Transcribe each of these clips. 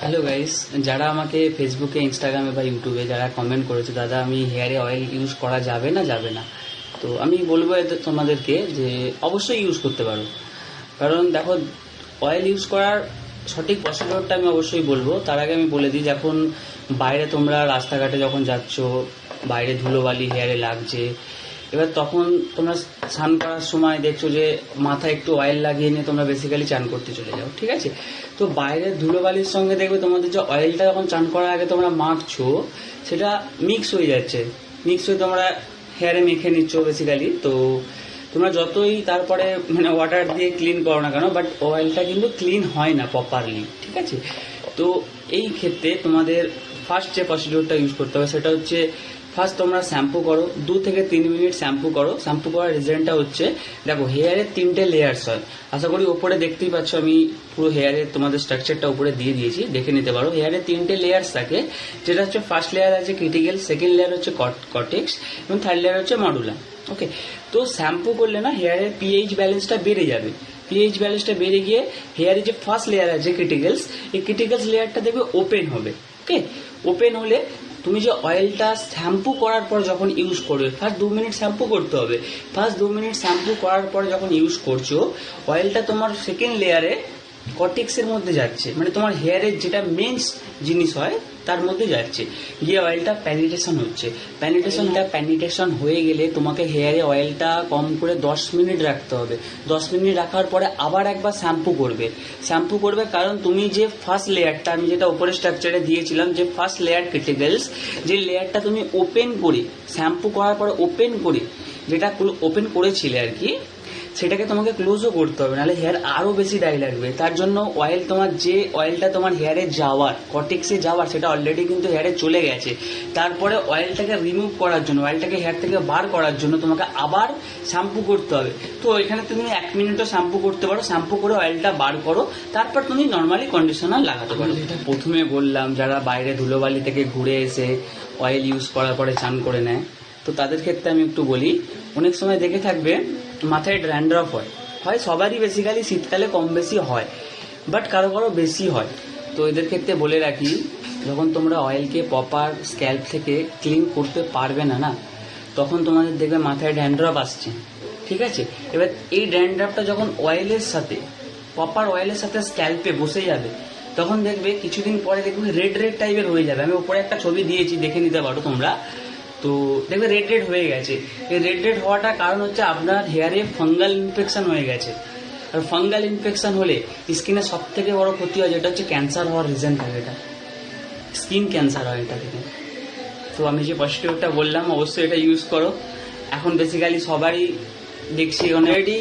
Hello guys, যারা আমাকে ফেসবুকে, ইনস্টাগ্রামে বা ইউটিউবে যারা কমেন্ট করেছে দাদা আমি হেয়ারে অয়েল ইউজ করা যাবে না, তো আমি বলবো তোমাদেরকে যে অবশ্যই ইউজ করতে পারো। কারণ দেখো, অয়েল ইউজ করার সঠিক প্রসিডিওরটা আমি অবশ্যই বলবো। তার আগে আমি বলে দিই, যখন বাইরে তোমরা রাস্তাঘাটে যখন যাচ্ছ, বাইরে ধুলোবালি হেয়ারে লাগছে, এবার তখন তোমরা স্নান করার সময় দেখছো যে মাথায় একটু অয়েল লাগিয়ে নিয়ে তোমরা বেসিক্যালি চান করতে চলে যাও, ঠিক আছে? তো বাইরের ধুলোবালির সঙ্গে দেখবে তোমাদের যে অয়েলটা যখন চান করার আগে তোমরা মাখছো, সেটা মিক্স হয়ে যাচ্ছে, মিক্স হয়ে তোমরা হেয়ারে মেখে নিচ্ছ বেসিক্যালি। তো তোমরা যতই তারপরে মানে ওয়াটার দিয়ে ক্লিন করো না কেন, বাট অয়েলটা কিন্তু ক্লিন হয় না প্রপারলি, ঠিক আছে? তো এই ক্ষেত্রে তোমাদের ফার্স্ট যে প্রসিডিওরটা ইউজ করতে হবে সেটা হচ্ছে, ফার্স্ট তোমরা শ্যাম্পু করো, 2 থেকে 3 মিনিট শ্যাম্পু করো। শ্যাম্পু করার রিজনটা হচ্ছে, দেখো হেয়ারের 3টে লেয়ার্স হয়। আশা করি ওপরে দেখতেই পাচ্ছ, আমি পুরো হেয়ারের তোমাদের স্ট্রাকচারটা উপরে দিয়ে দিয়েছি, দেখে নিতে পারো। হেয়ারের 3টে লেয়ার্স থাকে, যেটা হচ্ছে ফার্স্ট লেয়ার আছে ক্রিটিক্যাল, সেকেন্ড লেয়ার হচ্ছে কর্টেক্স এবং থার্ড লেয়ার হচ্ছে মডুলা। ওকে, তো শ্যাম্পু করলে না হেয়ারের পিএইচ ব্যালেন্সটা বেড়ে যাবে। পিএইচ ব্যালেন্সটা বেড়ে গিয়ে হেয়ারের যে ফার্স্ট লেয়ার আছে ক্রিটিক্যালস, এই ক্রিটিক্যালস লেয়ারটা দেখবে ওপেন হবে। ওকে, ওপেন হলে তুমি যে অয়েলটা শ্যাম্পু করার পর যখন ইউজ করবে, ফার্স্ট 2 মিনিট শ্যাম্পু করতে হবে। ফার্স্ট 2 মিনিট শ্যাম্পু করার পর যখন ইউজ করছো, অয়েলটা তোমার সেকেন্ড লেয়ারে কর্টেক্সের মধ্যে যাচ্ছে, মানে তোমার হেয়ারের যেটা মেন জিনিস হয় তার মধ্যে যাচ্ছে, গিয়ে অয়েলটা প্যানিটেশন হচ্ছে। প্যানিটেশন হয়ে গেলে তোমাকে হেয়ারে অয়েলটা কম করে 10 মিনিট রাখতে হবে। 10 মিনিট রাখার পরে আবার একবার শ্যাম্পু করবে, কারণ তুমি যে ফার্স্ট লেয়ারটা, আমি যেটা উপরে স্ট্রাকচারে দিয়েছিলাম, যে ফার্স্ট লেয়ার ক্রিটিক্যালস, যে লেয়ারটা তুমি ওপেন করে শ্যাম্পু করার পরে ওপেন করে, যেটা ওপেন করেছিলে আর কি, সেটাকে তোমাকে ক্লোজও করতে হবে, নাহলে হেয়ার আরও বেশি ড্রাই লাগবে। তার জন্য অয়েল, তোমার যে অয়েলটা তোমার হেয়ারে যাওয়ার, কর্টেক্সে যাওয়ার, সেটা অলরেডি কিন্তু হেয়ারে চলে গেছে। তারপরে অয়েলটাকে রিমুভ করার জন্য, অয়েলটাকে হেয়ার থেকে বার করার জন্য তোমাকে আবার শ্যাম্পু করতে হবে। তো এখানে তুমি 1 মিনিটও শ্যাম্পু করতে পারো, শ্যাম্পু করে অয়েলটা বার করো, তারপর তুমি নর্মালি কন্ডিশনার লাগাতে পারো। যেটা প্রথমে বললাম, যারা বাইরে ধুলোবালি থেকে ঘুরে এসে অয়েল ইউজ করার পরে চান করে নেয়, তো তাদের ক্ষেত্রে আমি একটু বলি, অনেক সময় দেখে থাকবে মাথায় ড্যান্ড্রফ হয় সবারই, বেসিক্যালি শীতকালে কম বেশি হয়, বাট কারো কারো বেশি হয়। তো এদের ক্ষেত্রে বলে রাখি, যখন তোমরা অয়েলকে প্রপার স্ক্যাল্প থেকে ক্লিন করতে পারবে না, তখন তোমাদের দেখবে মাথায় ড্যান্ড্রফ আসছে, ঠিক আছে? এবার এই ড্যান্ড্রফটা যখন অয়েলের সাথে, প্রপার অয়েলের সাথে স্ক্যাল্পে বসে যাবে, তখন দেখবে কিছুদিন পরে দেখবে রেড টাইপের হয়ে যাবে। আমি উপরে একটা ছবি দিয়েছি, দেখে নিতে পারো তোমরা। তো দেখবে রেড হয়ে গেছে। এই রেড হওয়াটার কারণ হচ্ছে আপনার হেয়ারে ফাঙ্গাল ইনফেকশন হয়ে গেছে। আর ফাঙ্গাল ইনফেকশন হলে স্কিনের সব থেকে বড় ক্ষতি হয়, যেটা হচ্ছে ক্যান্সার হওয়ার রিজন থাকে, এটা স্কিন ক্যান্সার হয় এটা থেকে। তো আমি যে প্রসিডিওরটা বললাম, অবশ্যই এটা ইউজ করো। এখন বেসিক্যালি সবারই দেখছি অলরেডি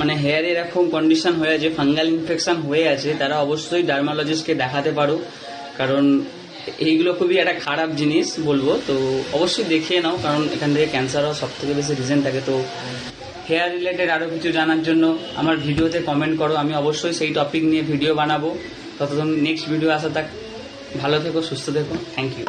মানে হেয়ারে এরকম কন্ডিশন হয়ে আছে, ফাঙ্গাল ইনফেকশন হয়ে আছে, তারা অবশ্যই ডার্মালজিস্টকে দেখাতে পারো, কারণ এইগুলো খুবই একটা খারাপ জিনিস বলবো। তো অবশ্যই দেখিয়ে নাও, কারণ এখান থেকে ক্যান্সার হওয়ার সব থেকে বেশি রিজন থাকে। তো হেয়ার রিলেটেড আরও কিছু জানার জন্য আমার ভিডিওতে কমেন্ট করো, আমি অবশ্যই সেই টপিক নিয়ে ভিডিও বানাবো। ততক্ষণ নেক্সট ভিডিও আসা থাক। ভালো থেকো, সুস্থ থেকো, থ্যাংক ইউ।